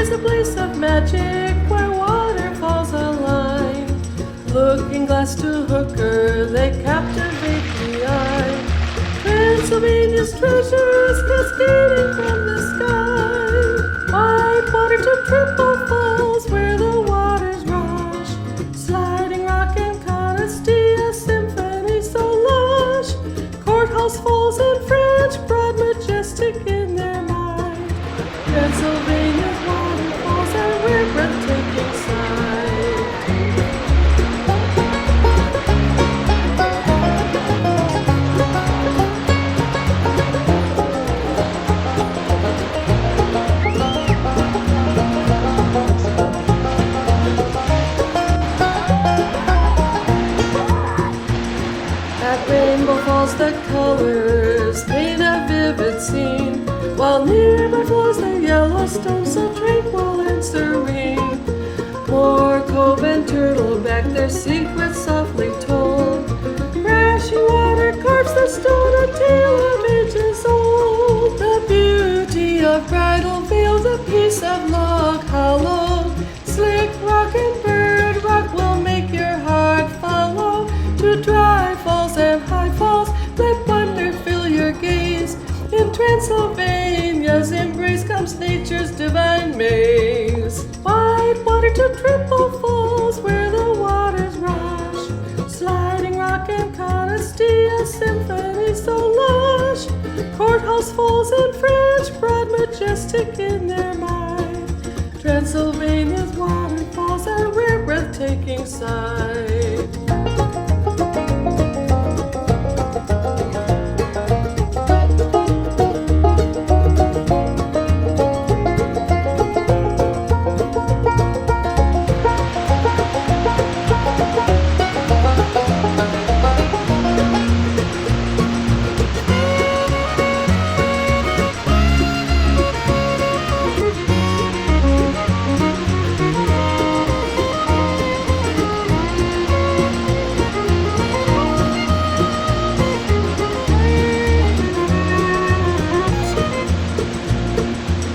There's a place of magic where waterfalls align. Looking glass to hooker, they captivate the eye. Transylvania's treasures cascading from the sky. White water to triple falls where the waters rush. Sliding rock and honesty, a symphony so lush. Courthouse falls in French, broad, majestic in their mind. Transylvania's waterfalls are weird, breathtaking sight. At Rainbow Falls the colors paint a vivid scene, while nearby flows the Yellowstone so tranquil and serene. Moor, cove, and turtleback their secrets softly told. Crashing water carves the stone, a tale of ages old. The beauty of Bridal Veil, the peace of Log Hollow. Slick rock and bird rock will make your heart follow. To dry falls and high falls, let wonder fill your gaze. In Transylvania's embrace comes nature's divine maze. White water to triple falls where the waters rush. Sliding rock and honesty, a symphony so lush. Courthouse falls in French, broad, majestic in their mind. Transylvania's waterfalls are a rare, breathtaking sight.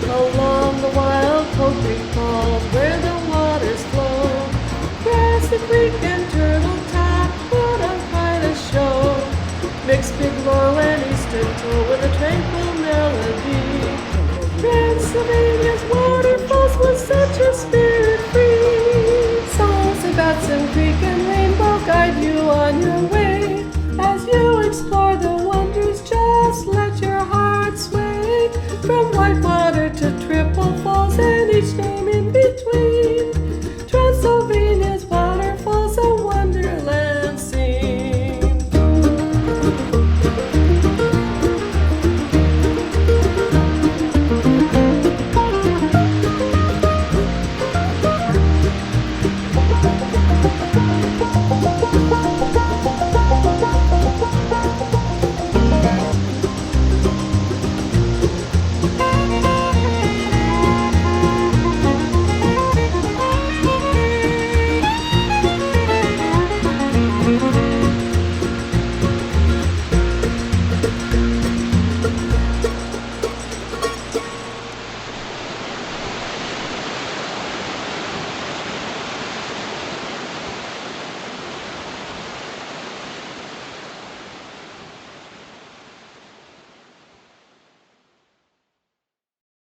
Along the wild Coke Creek